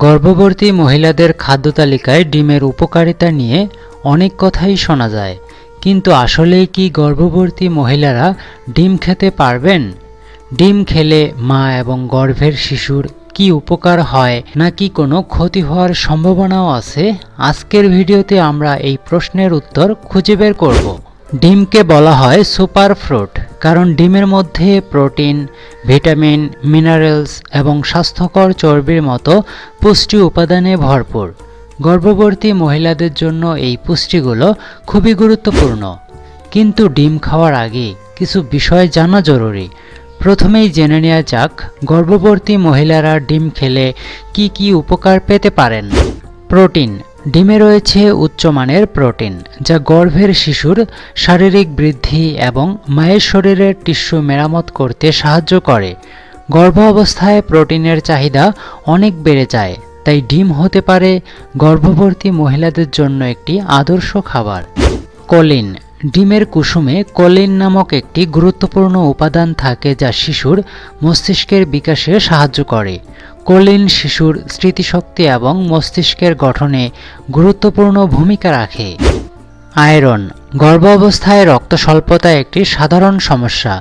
গর্ভবতী মহিলাদের খাদ্য তালিকায় ডিমের উপকারিতা নিয়ে অনেক কথাই শোনা যায়, কিন্তু আসলেই কি গর্ভবতী মহিলারা ডিম খেতে পারবেন? ডিম খেলে মা এবং গর্ভের শিশুর কি উপকার হয় নাকি কোনো ক্ষতি হওয়ার সম্ভাবনাও আছে? আজকের ভিডিওতে আমরা এই প্রশ্নের উত্তর খুঁজে বের করব। ডিমকে বলা হয় সুপার ফ্রুট কারণ ডিমের মধ্যে প্রোটিন, ভিটামিন, মিনারেলস এবং স্বাস্থ্যকর চর্বির মতো পুষ্টি উপাদানে ভরপুর। গর্ভবতী মহিলাদের জন্য এই পুষ্টিগুলো খুবই গুরুত্বপূর্ণ। কিন্তু ডিম খাওয়ার আগে কিছু বিষয় জানা জরুরি। প্রথমেই জেনে নেওয়া যাক গর্ভবতী মহিলারা ডিম খেলে কি কি উপকার পেতে পারেন। প্রোটিন। ডিমে রয়েছে উচ্চমানের প্রোটিন যা গর্ভের শিশুর শারীরিক বৃদ্ধি এবং মায়ের শরীরের টিস্যু মেরামত করতে সাহায্য করে। গর্ভ অবস্থায় প্রোটিনের চাহিদা অনেক বেড়ে যায়, তাই ডিম হতে পারে গর্ভবতী মহিলাদের জন্য একটি আদর্শ খাবার। কোলিন। ডিমের কুসুমে কোলিন নামক একটি গুরুত্বপূর্ণ উপাদান থাকে যা শিশুর মস্তিষ্কের বিকাশে সাহায্য করে। কোলিন শিশুর স্মৃতিশক্তি এবং মস্তিষ্কের গঠনে গুরুত্বপূর্ণ ভূমিকা রাখে। আয়রন। গর্ভ অবস্থায় রক্ত স্বল্পতা একটি সাধারণ সমস্যা।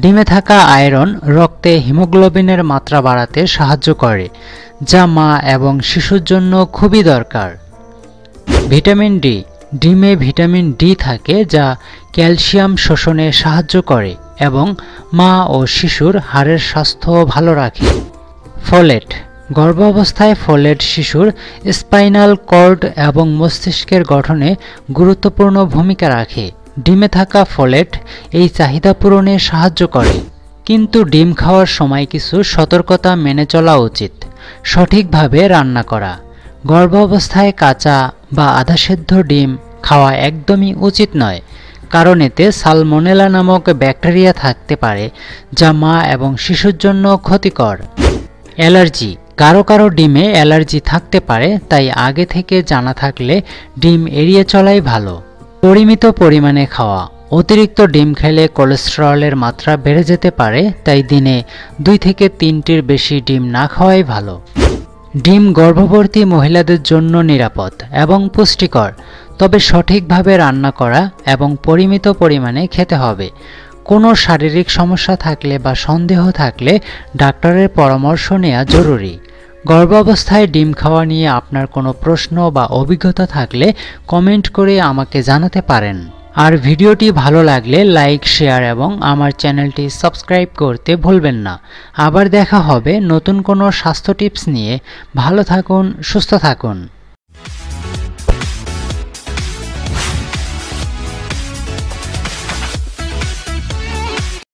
ডিমে থাকা আয়রন রক্তে হিমোগ্লোবিনের মাত্রা বাড়াতে সাহায্য করে, যা মা এবং শিশুর জন্য খুবই দরকার। Vitamin D. ডিমে ভিটামিন ডি থাকে যা ক্যালসিয়াম শোষণে সাহায্য করে এবং মা ও শিশুর হাড়ের স্বাস্থ্য ভালো রাখে। ফোলেট। গর্ভ অবস্থায় ফোলেট শিশুর স্পাইনাল কর্ড এবং মস্তিষ্কের গঠনে গুরুত্বপূর্ণ ভূমিকা রাখে। ডিমে থাকা ফোলেট এই চাহিদা পূরণে সাহায্য করে। কিন্তু ডিম খাওয়ার সময় কিছু সতর্কতা মেনে চলা উচিত। সঠিকভাবে রান্না করা। গর্ভ অবস্থায় কাঁচা বা আধাসেদ্ধ ডিম খাওয়া একদমই উচিত নয়, কারণ এতে সালমোনেলা নামক ব্যাকটেরিয়া থাকতে পারে যা মা এবং শিশুর জন্য ক্ষতিকর। অ্যালার্জি। কারো কারো ডিমে অ্যালার্জি থাকতে পারে, তাই আগে থেকে জানা থাকলে ডিম এড়িয়ে চলাই ভালো। পরিমিত পরিমাণে খাওয়া। অতিরিক্ত ডিম খেলে কোলেস্টেরলের মাত্রা বেড়ে যেতে পারে, তাই দিনে 2 থেকে 3টির বেশি ডিম না খাওয়াই ভালো। ডিম গর্ভবতী মহিলাদের জন্য নিরাপদ এবং পুষ্টিকর, তবে সঠিকভাবে রান্না করা এবং পরিমিত পরিমাণে খেতে হবে। কোনো শারীরিক সমস্যা থাকলে বা সন্দেহ থাকলে ডাক্তারের পরামর্শ নেওয়া জরুরি। গর্ভাবস্থায় ডিম খাওয়া নিয়ে আপনার কোনো প্রশ্ন বা অভিজ্ঞতা থাকলে কমেন্ট করে আমাকে জানাতে পারেন। আর ভিডিওটি ভালো লাগলে লাইক, শেয়ার এবং আমার চ্যানেলটি সাবস্ক্রাইব করতে ভুলবেন না। আবার দেখা হবে নতুন কোনো স্বাস্থ্য টিপস নিয়ে। ভালো থাকুন, সুস্থ থাকুন।